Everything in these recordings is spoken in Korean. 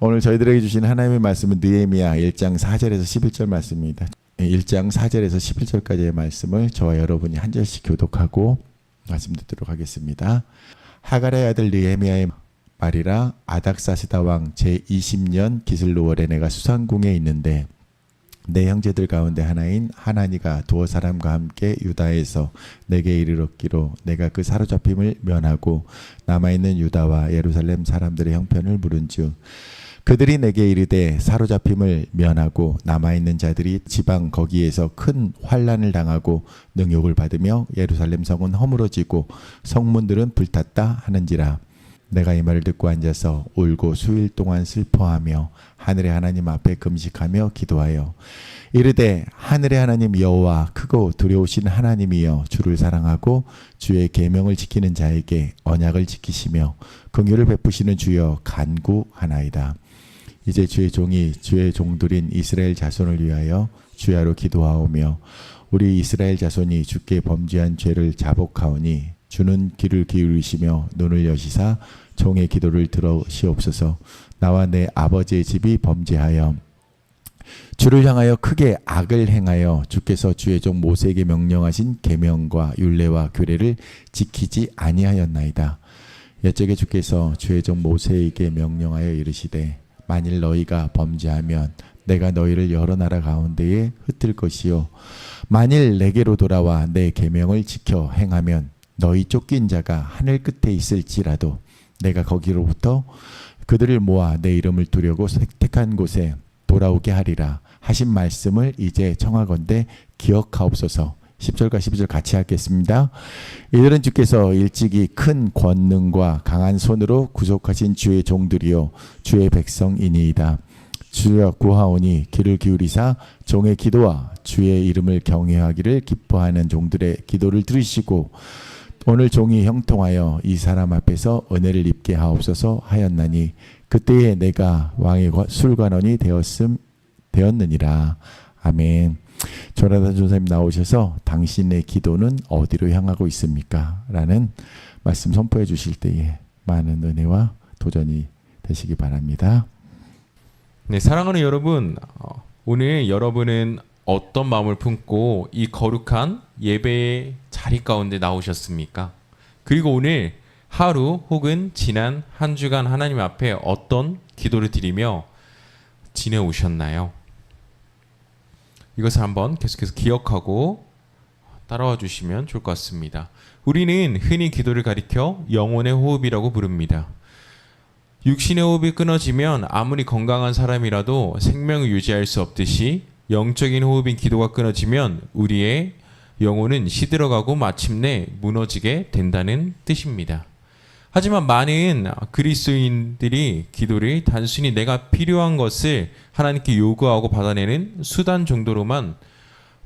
오늘 저희들에게 주신 하나님의 말씀은 느헤미야 1장 4절에서 11절 말씀입니다. 1장 4절에서 11절까지의 말씀을 저와 여러분이 한 절씩 교독하고 말씀 듣도록 하겠습니다. 하갈의 아들 느헤미야의 말이라. 아닥사스다 왕 제20년 기슬로월에 내가 수상궁에 있는데 내 형제들 가운데 하나인 하나니가 두어 사람과 함께 유다에서 내게 이르렀기로 내가 그 사로잡힘을 면하고 남아있는 유다와 예루살렘 사람들의 형편을 물은즉 그들이 내게 이르되 사로잡힘을 면하고 남아있는 자들이 지방 거기에서 큰 환난을 당하고 능욕을 받으며 예루살렘 성은 허물어지고 성문들은 불탔다 하는지라. 내가 이 말을 듣고 앉아서 울고 수일 동안 슬퍼하며 하늘의 하나님 앞에 금식하며 기도하여 이르되 하늘의 하나님 여호와 크고 두려우신 하나님이여 주를 사랑하고 주의 계명을 지키는 자에게 언약을 지키시며 긍휼을 베푸시는 주여 간구하나이다. 이제 주의 종이 주의 종들인 이스라엘 자손을 위하여 주야로 기도하오며 우리 이스라엘 자손이 주께 범죄한 죄를 자복하오니 주는 귀를 기울이시며 눈을 여시사 종의 기도를 들으시옵소서. 나와 내 아버지의 집이 범죄하여 주를 향하여 크게 악을 행하여 주께서 주의 종 모세에게 명령하신 계명과 율례와 규례를 지키지 아니하였나이다. 옛적에 주께서 주의 종 모세에게 명령하여 이르시되 만일 너희가 범죄하면 내가 너희를 여러 나라 가운데에 흩을 것이요 만일 내게로 돌아와 내 계명을 지켜 행하면 너희 쫓긴 자가 하늘 끝에 있을지라도 내가 거기로부터 그들을 모아 내 이름을 두려고 택한 곳에 돌아오게 하리라 하신 말씀을 이제 청하건대 기억하옵소서. 10절과 12절 같이 하겠습니다. 이들은 주께서 일찍이 큰 권능과 강한 손으로 구속하신 주의 종들이요 주의 백성이니이다. 주여 구하오니 귀를 기울이사 종의 기도와 주의 이름을 경외하기를 기뻐하는 종들의 기도를 들으시고 오늘 종이 형통하여 이 사람 앞에서 은혜를 입게 하옵소서 하였나니 그때에 내가 왕의 술관원이 되었느니라. 아멘. 조나단 전사님 나오셔서 당신의 기도는 어디로 향하고 있습니까? 라는 말씀 선포해 주실 때에 많은 은혜와 도전이 되시기 바랍니다. 네, 사랑하는 여러분, 오늘 여러분은 어떤 마음을 품고 이 거룩한 예배의 자리 가운데 나오셨습니까? 그리고 오늘 하루 혹은 지난 한 주간 하나님 앞에 어떤 기도를 드리며 지내오셨나요? 이것을 한번 계속해서 기억하고 따라와 주시면 좋을 것 같습니다. 우리는 흔히 기도를 가리켜 영혼의 호흡이라고 부릅니다. 육신의 호흡이 끊어지면 아무리 건강한 사람이라도 생명을 유지할 수 없듯이 영적인 호흡인 기도가 끊어지면 우리의 영혼은 시들어가고 마침내 무너지게 된다는 뜻입니다. 하지만 많은 그리스도인들이 기도를 단순히 내가 필요한 것을 하나님께 요구하고 받아내는 수단 정도로만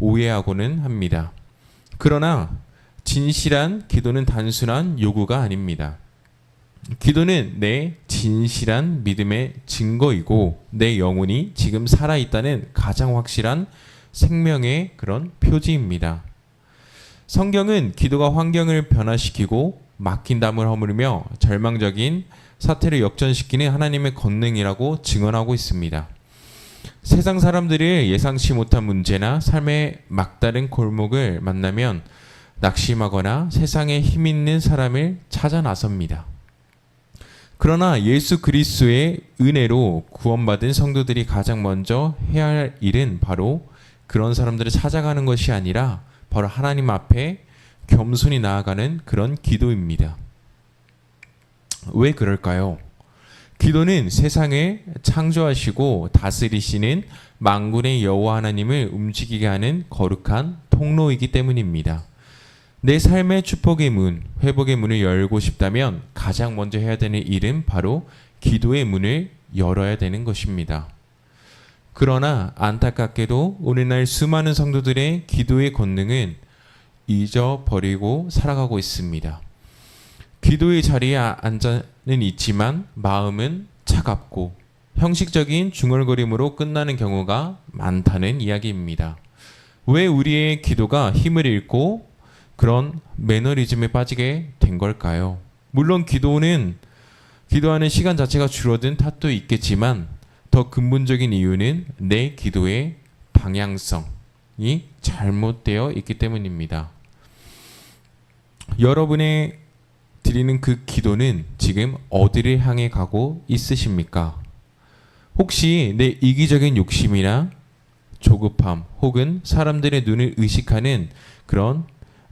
오해하고는 합니다. 그러나 진실한 기도는 단순한 요구가 아닙니다. 기도는 내 진실한 믿음의 증거이고 내 영혼이 지금 살아있다는 가장 확실한 생명의 그런 표지입니다. 성경은 기도가 환경을 변화시키고 막힌 담을 허물며 절망적인 사태를 역전시키는 하나님의 권능이라고 증언하고 있습니다. 세상 사람들이 예상치 못한 문제나 삶의 막다른 골목을 만나면 낙심하거나 세상에 힘 있는 사람을 찾아 나섭니다. 그러나 예수 그리스도의 은혜로 구원받은 성도들이 가장 먼저 해야 할 일은 바로 그런 사람들을 찾아가는 것이 아니라 바로 하나님 앞에 겸손히 나아가는 그런 기도입니다. 왜 그럴까요? 기도는 세상을 창조하시고 다스리시는 만군의 여호와 하나님을 움직이게 하는 거룩한 통로이기 때문입니다. 내 삶의 축복의 문, 회복의 문을 열고 싶다면 가장 먼저 해야 되는 일은 바로 기도의 문을 열어야 되는 것입니다. 그러나 안타깝게도 오늘날 수많은 성도들의 기도의 권능은 잊어버리고 살아가고 있습니다. 기도의 자리에 앉아는 있지만 마음은 차갑고 형식적인 중얼거림으로 끝나는 경우가 많다는 이야기입니다. 왜 우리의 기도가 힘을 잃고 그런 매너리즘에 빠지게 된 걸까요? 물론 기도는 기도하는 시간 자체가 줄어든 탓도 있겠지만 더 근본적인 이유는 내 기도의 방향성이 잘못되어 있기 때문입니다. 여러분의 드리는 그 기도는 지금 어디를 향해 가고 있으십니까? 혹시 내 이기적인 욕심이나 조급함 혹은 사람들의 눈을 의식하는 그런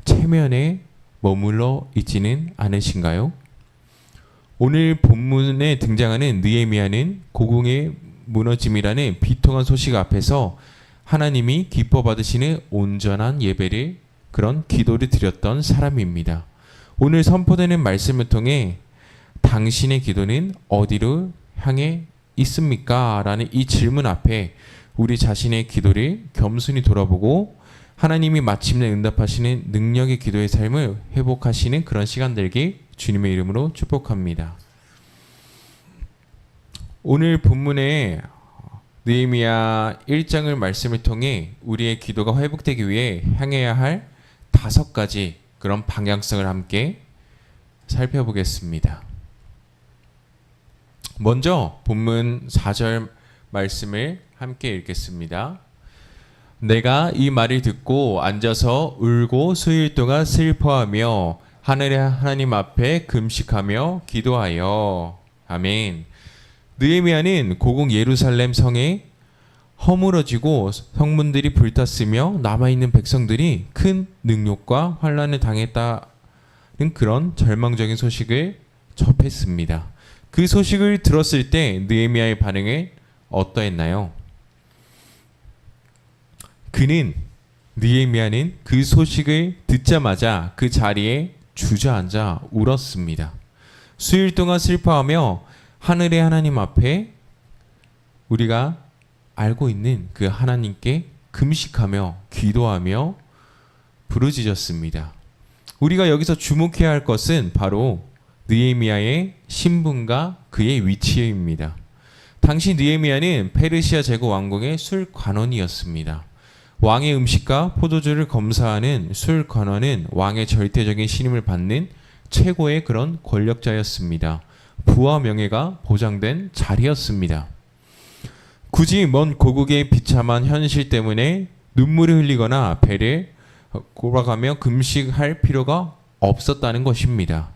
체면에 머물러 있지는 않으신가요? 오늘 본문에 등장하는 느헤미야는 고궁의 무너짐이라는 비통한 소식 앞에서 하나님이 기뻐 받으시는 온전한 예배를 그런 기도를 드렸던 사람입니다. 오늘 선포되는 말씀을 통해 당신의 기도는 어디로 향해 있습니까? 라는 이 질문 앞에 우리 자신의 기도를 겸손히 돌아보고 하나님이 마침내 응답하시는 능력의 기도의 삶을 회복하시는 그런 시간 되길 주님의 이름으로 축복합니다. 오늘 본문의 느헤미야 1장을 말씀을 통해 우리의 기도가 회복되기 위해 향해야 할 5가지 그런 방향성을 함께 살펴보겠습니다. 먼저 본문 4절 말씀을 함께 읽겠습니다. 내가 이 말을 듣고 앉아서 울고 수일 동안 슬퍼하며 하늘의 하나님 앞에 금식하며 기도하여. 아멘. 느헤미야는 고궁 예루살렘 성에 허물어지고 성문들이 불탔으며 남아있는 백성들이 큰 능욕과 환난을 당했다는 그런 절망적인 소식을 접했습니다. 그 소식을 들었을 때 느헤미야의 반응은 어떠했나요? 느헤미야는 그 소식을 듣자마자 그 자리에 주저앉아 울었습니다. 수일 동안 슬퍼하며 하늘의 하나님 앞에 우리가 알고 있는 그 하나님께 금식하며 기도하며 부르짖었습니다. 우리가 여기서 주목해야 할 것은 바로 느헤미야의 신분과 그의 위치입니다. 당시 느헤미야는 페르시아 제국 왕궁의 술관원이었습니다. 왕의 음식과 포도주를 검사하는 술관원은 왕의 절대적인 신임을 받는 최고의 그런 권력자였습니다. 부와 명예가 보장된 자리였습니다. 굳이 먼 고국의 비참한 현실 때문에 눈물을 흘리거나 배를 골아가며 금식할 필요가 없었다는 것입니다.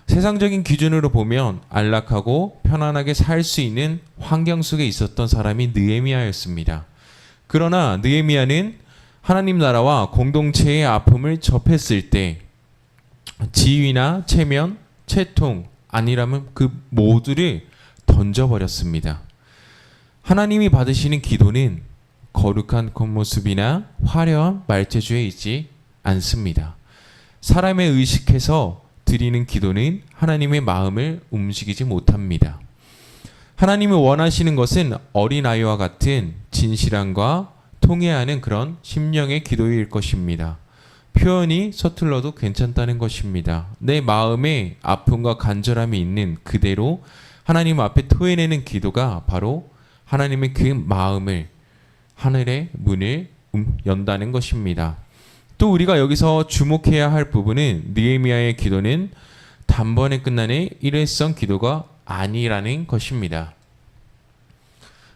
세상적인 기준으로 보면 안락하고 편안하게 살 수 있는 환경 속에 있었던 사람이 느헤미야였습니다. 그러나 느헤미야는 하나님 나라와 공동체의 아픔을 접했을 때 지위나 체면, 채통 아니라면 그 모두를 던져버렸습니다. 하나님이 받으시는 기도는 거룩한 겉모습이나 화려한 말재주에 있지 않습니다. 사람의 의식해서 드리는 기도는 하나님의 마음을 움직이지 못합니다. 하나님이 원하시는 것은 어린아이와 같은 진실함과 통해하는 그런 심령의 기도일 것입니다. 표현이 서툴러도 괜찮다는 것입니다. 내 마음에 아픔과 간절함이 있는 그대로 하나님 앞에 토해내는 기도가 바로 하나님의 그 마음을 하늘의 문을 연다는 것입니다. 또 우리가 여기서 주목해야 할 부분은 느헤미야의 기도는 단번에 끝나는 일회성 기도가 아니라는 것입니다.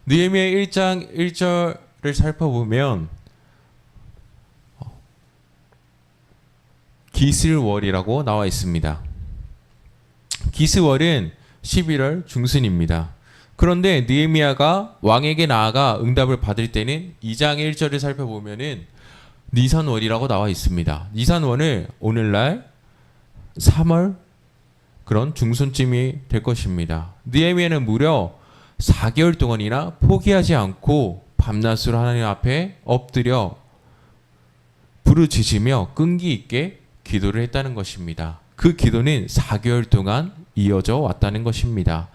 느헤미야 1장 1절을 살펴보면 기슬월이라고 나와 있습니다. 기슬월은 11월 중순입니다. 그런데 느헤미야가 왕에게 나아가 응답을 받을 때는 2장 1절을 살펴보면은 니산월이라고 나와 있습니다. 니산월을 오늘날 3월 그런 중순쯤이 될 것입니다. 느헤미야는 무려 4개월 동안이나 포기하지 않고 밤낮으로 하나님 앞에 엎드려 부르짖으며 끈기 있게 기도를 했다는 것입니다. 그 기도는 4개월 동안 이어져 왔다는 것입니다.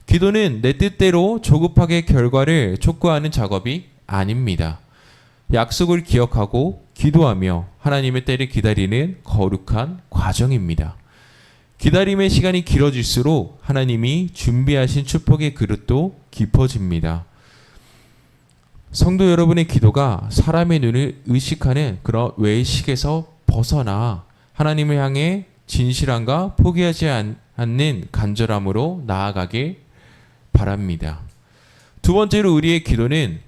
기도는 내 뜻대로 조급하게 결과를 촉구하는 작업이 아닙니다. 약속을 기억하고 기도하며 하나님의 때를 기다리는 거룩한 과정입니다. 기다림의 시간이 길어질수록 하나님이 준비하신 축복의 그릇도 깊어집니다. 성도 여러분의 기도가 사람의 눈을 의식하는 그런 외식에서 벗어나 하나님을 향해 진실함과 포기하지 않는 간절함으로 나아가길 바랍니다. 두 번째로 우리의 기도는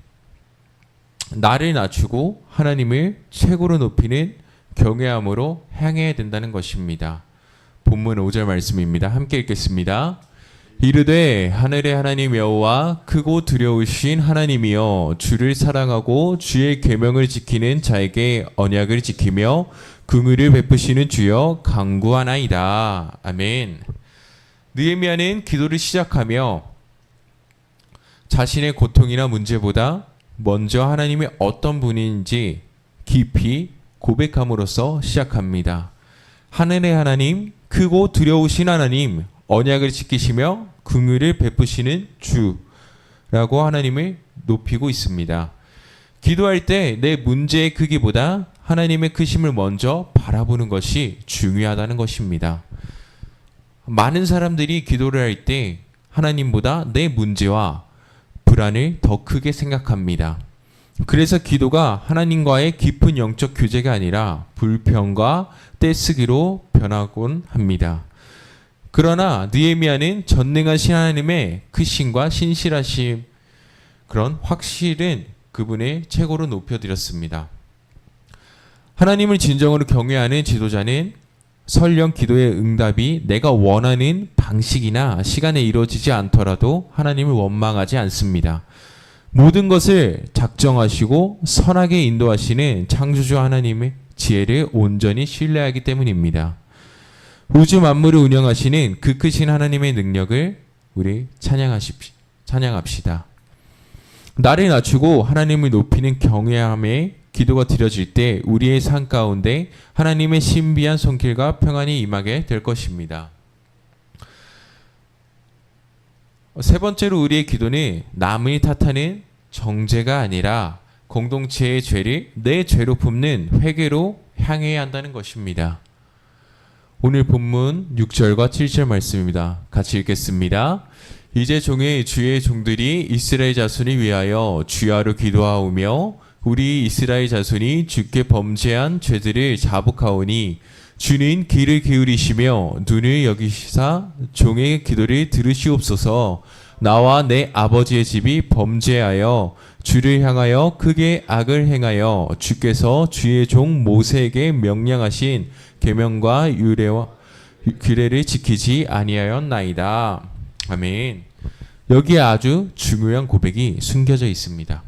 나를 낮추고 하나님을 최고로 높이는 경외함으로 향해야 된다는 것입니다. 본문 5절 말씀입니다. 함께 읽겠습니다. 이르되 하늘의 하나님 여호와 크고 두려우신 하나님이여 주를 사랑하고 주의 계명을 지키는 자에게 언약을 지키며 긍휼을 베푸시는 주여 간구하나이다. 아멘. 느헤미야는 기도를 시작하며 자신의 고통이나 문제보다 먼저 하나님이 어떤 분인지 깊이 고백함으로써 시작합니다. 하늘의 하나님, 크고 두려우신 하나님, 언약을 지키시며 긍휼을 베푸시는 주라고 하나님을 높이고 있습니다. 기도할 때 내 문제의 크기보다 하나님의 크심을 먼저 바라보는 것이 중요하다는 것입니다. 많은 사람들이 기도를 할 때 하나님보다 내 문제와 불안을 더 크게 생각합니다. 그래서 기도가 하나님과의 깊은 영적 교제가 아니라 불평과 떼쓰기로 변하곤 합니다. 그러나 느헤미야는 전능하신 하나님의 크심과 신실하심, 그런 확실은 그분의 최고로 높여드렸습니다. 하나님을 진정으로 경외하는 지도자는 설령 기도의 응답이 내가 원하는 방식이나 시간에 이루어지지 않더라도 하나님을 원망하지 않습니다. 모든 것을 작정하시고 선하게 인도하시는 창조주 하나님의 지혜를 온전히 신뢰하기 때문입니다. 우주 만물을 운영하시는 그 크신 하나님의 능력을 우리 찬양합시다. 나를 낮추고 하나님을 높이는 경외함에 기도가 드려질 때 우리의 삶 가운데 하나님의 신비한 손길과 평안이 임하게 될 것입니다. 세 번째로 우리의 기도는 남을 탓하는 정죄가 아니라 공동체의 죄를 내 죄로 품는 회개로 향해야 한다는 것입니다. 오늘 본문 6절과 7절 말씀입니다. 같이 읽겠습니다. 이제 주의 종들이 이스라엘 자손을 위하여 주야로 기도하오며 우리 이스라엘 자손이 주께 범죄한 죄들을 자복하오니 주는 귀를 기울이시며 눈을 여기시사 종의 기도를 들으시옵소서. 나와 내 아버지의 집이 범죄하여 주를 향하여 크게 악을 행하여 주께서 주의 종 모세에게 명령하신 계명과 유례와 규례를 지키지 아니하였나이다. 아멘. 여기에 아주 중요한 고백이 숨겨져 있습니다.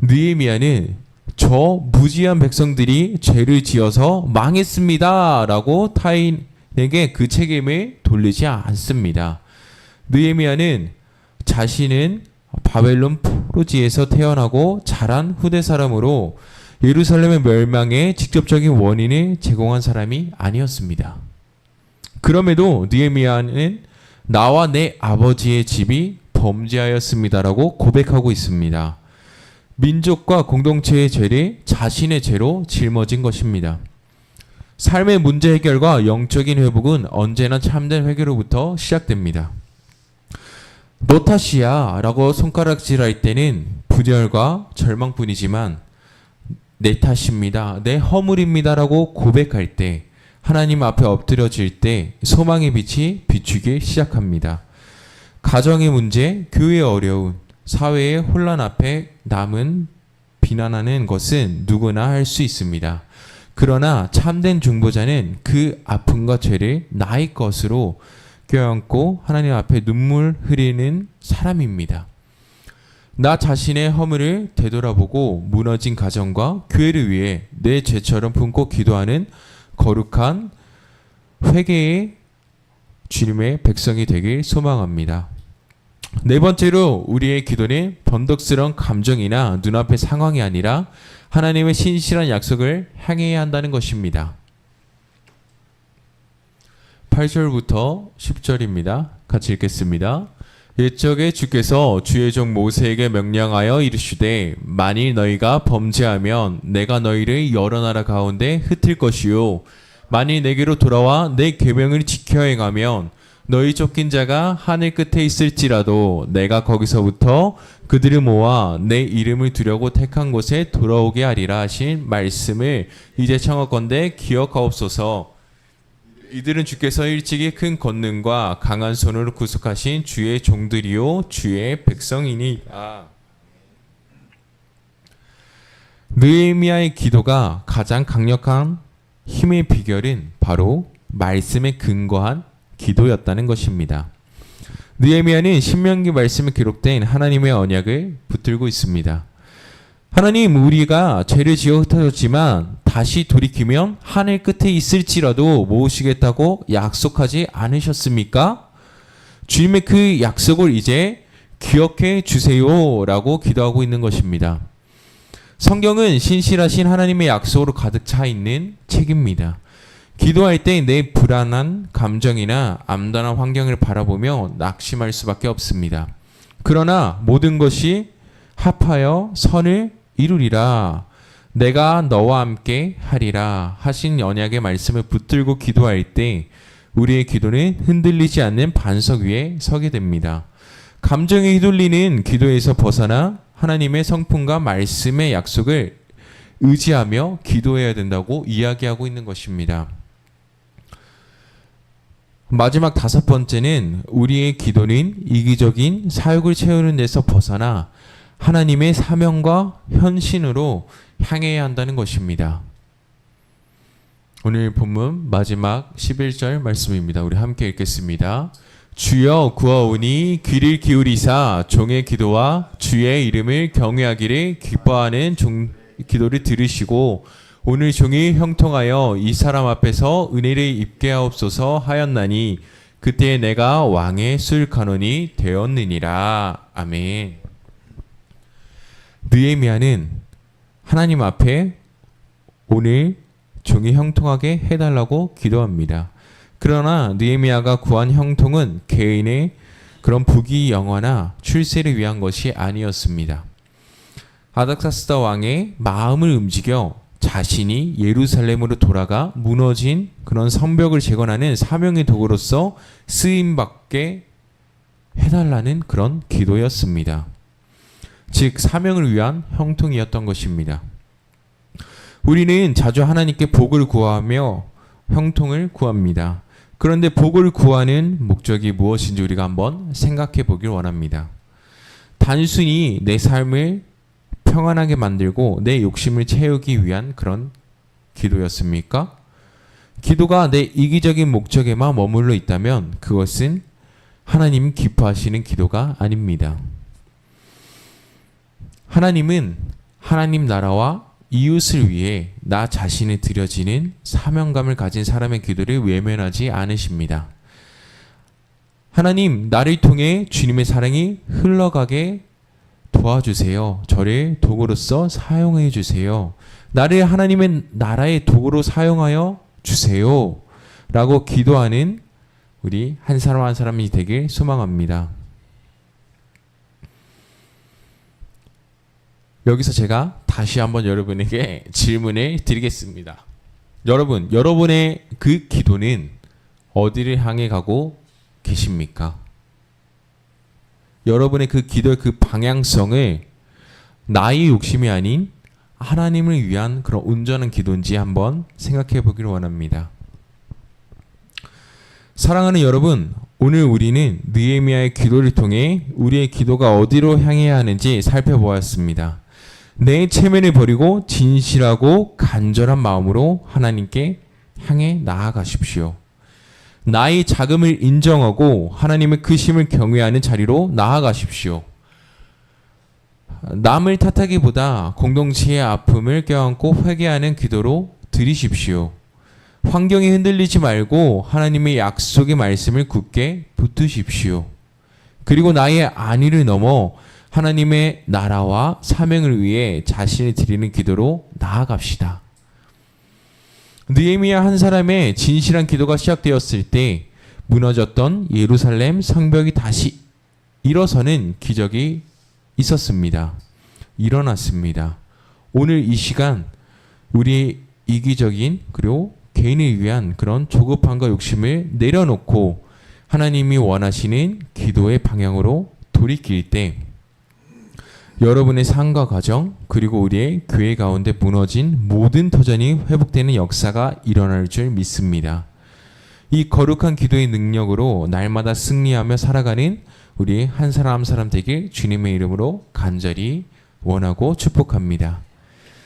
느헤미야는 저 무지한 백성들이 죄를 지어서 망했습니다 라고 타인에게 그 책임을 돌리지 않습니다. 느헤미야는 자신은 바벨론 포로지에서 태어나고 자란 후대 사람으로 예루살렘의 멸망의 직접적인 원인을 제공한 사람이 아니었습니다. 그럼에도 느헤미야는 나와 내 아버지의 집이 범죄하였습니다라고 고백하고 있습니다. 민족과 공동체의 죄를 자신의 죄로 짊어진 것입니다. 삶의 문제 해결과 영적인 회복은 언제나 참된 회개로부터 시작됩니다. 너 탓이야 라고 손가락질할 때는 분열과 절망뿐이지만 내 탓입니다, 내 허물입니다 라고 고백할 때, 하나님 앞에 엎드려질 때 소망의 빛이 비추기 시작합니다. 가정의 문제, 교회의 어려움, 사회의 혼란 앞에 남은 비난하는 것은 누구나 할 수 있습니다. 그러나 참된 중보자는 그 아픔과 죄를 나의 것으로 껴안고 하나님 앞에 눈물 흘리는 사람입니다. 나 자신의 허물을 되돌아보고 무너진 가정과 교회를 위해 내 죄처럼 품고 기도하는 거룩한 회개의 주님의 백성이 되길 소망합니다. 네 번째로 우리의 기도는 변덕스러운 감정이나 눈앞의 상황이 아니라 하나님의 신실한 약속을 향해야 한다는 것입니다. 8절부터 10절입니다. 같이 읽겠습니다. 옛적에 주께서 주의 종 모세에게 명령하여 이르시되 만일 너희가 범죄하면 내가 너희를 여러 나라 가운데 흩을 것이요 만일 내게로 돌아와 내 계명을 지켜 행하면 너희 쫓긴 자가 하늘 끝에 있을지라도 내가 거기서부터 그들을 모아 내 이름을 두려고 택한 곳에 돌아오게 하리라 하신 말씀을 이제 청하건대 기억하옵소서. 이들은 주께서 일찍이 큰 권능과 강한 손으로 구속하신 주의 종들이요 주의 백성이니이다. 느헤미야의 기도가 가장 강력한 힘의 비결은 바로 말씀에 근거한 기도였다는 것입니다. 느헤미야는 신명기 말씀에 기록된 하나님의 언약을 붙들고 있습니다. 하나님, 우리가 죄를 지어 흩어졌지만 다시 돌이키면 하늘 끝에 있을지라도 모으시겠다고 약속하지 않으셨습니까? 주님의 그 약속을 이제 기억해 주세요라고 기도하고 있는 것입니다. 성경은 신실하신 하나님의 약속으로 가득 차 있는 책입니다. 기도할 때 내 불안한 감정이나 암담한 환경을 바라보며 낙심할 수밖에 없습니다. 그러나 모든 것이 합하여 선을 이루리라. 내가 너와 함께 하리라 하신 언약의 말씀을 붙들고 기도할 때 우리의 기도는 흔들리지 않는 반석 위에 서게 됩니다. 감정에 휘둘리는 기도에서 벗어나 하나님의 성품과 말씀의 약속을 의지하며 기도해야 된다고 이야기하고 있는 것입니다. 마지막 5번째는 우리의 기도는 이기적인 사욕을 채우는 데서 벗어나 하나님의 사명과 헌신으로 향해야 한다는 것입니다. 오늘 본문 마지막 11절 말씀입니다. 우리 함께 읽겠습니다. 주여 구하오니 귀를 기울이사 종의 기도와 주의 이름을 경외하기를 기뻐하는 기도를 들으시고 오늘 종이 형통하여 이 사람 앞에서 은혜를 입게 하옵소서 하였나니 그때 내가 왕의 술간원이 되었느니라. 아멘. 느헤미야는 하나님 앞에 오늘 종이 형통하게 해달라고 기도합니다. 그러나 느헤미야가 구한 형통은 개인의 그런 부귀 영화나 출세를 위한 것이 아니었습니다. 아닥사스다 왕의 마음을 움직여 자신이 예루살렘으로 돌아가 무너진 그런 성벽을 재건하는 사명의 도구로서 쓰임받게 해달라는 그런 기도였습니다. 즉 사명을 위한 형통이었던 것입니다. 우리는 자주 하나님께 복을 구하며 형통을 구합니다. 그런데 복을 구하는 목적이 무엇인지 우리가 한번 생각해 보길 원합니다. 단순히 내 삶을 평안하게 만들고 내 욕심을 채우기 위한 그런 기도였습니까? 기도가 내 이기적인 목적에만 머물러 있다면 그것은 하나님 기뻐하시는 기도가 아닙니다. 하나님은 하나님 나라와 이웃을 위해 나 자신을 드려지는 사명감을 가진 사람의 기도를 외면하지 않으십니다. 하나님, 나를 통해 주님의 사랑이 흘러가게 도와주세요. 저를 도구로서 사용해 주세요. 나를 하나님의 나라의 도구로 사용하여 주세요. 라고 기도하는 우리 한 사람 한 사람이 되길 소망합니다. 여기서 제가 다시 한번 여러분에게 질문을 드리겠습니다. 여러분, 여러분의 그 기도는 어디를 향해 가고 계십니까? 여러분의 그 기도의 그 방향성을 나의 욕심이 아닌 하나님을 위한 그런 온전한 기도인지 한번 생각해 보기를 원합니다. 사랑하는 여러분, 오늘 우리는 느헤미야의 기도를 통해 우리의 기도가 어디로 향해야 하는지 살펴보았습니다. 내 체면을 버리고 진실하고 간절한 마음으로 하나님께 향해 나아가십시오. 나의 자금을 인정하고 하나님의 크심을 경외하는 자리로 나아가십시오. 남을 탓하기보다 공동체의 아픔을 껴안고 회개하는 기도로 드리십시오. 환경이 흔들리지 말고 하나님의 약속의 말씀을 굳게 붙드십시오. 그리고 나의 안위를 넘어 하나님의 나라와 사명을 위해 자신을 드리는 기도로 나아갑시다. 느헤미야 한 사람의 진실한 기도가 시작되었을 때 무너졌던 예루살렘 성벽이 다시 일어서는 기적이 있었습니다. 일어났습니다. 오늘 이 시간 우리 이기적인 그리고 개인을 위한 그런 조급함과 욕심을 내려놓고 하나님이 원하시는 기도의 방향으로 돌이킬 때 여러분의 삶과 가정 그리고 우리의 교회 가운데 무너진 모든 터전이 회복되는 역사가 일어날 줄 믿습니다. 이 거룩한 기도의 능력으로 날마다 승리하며 살아가는 우리 한 사람 한 사람 되길 주님의 이름으로 간절히 원하고 축복합니다.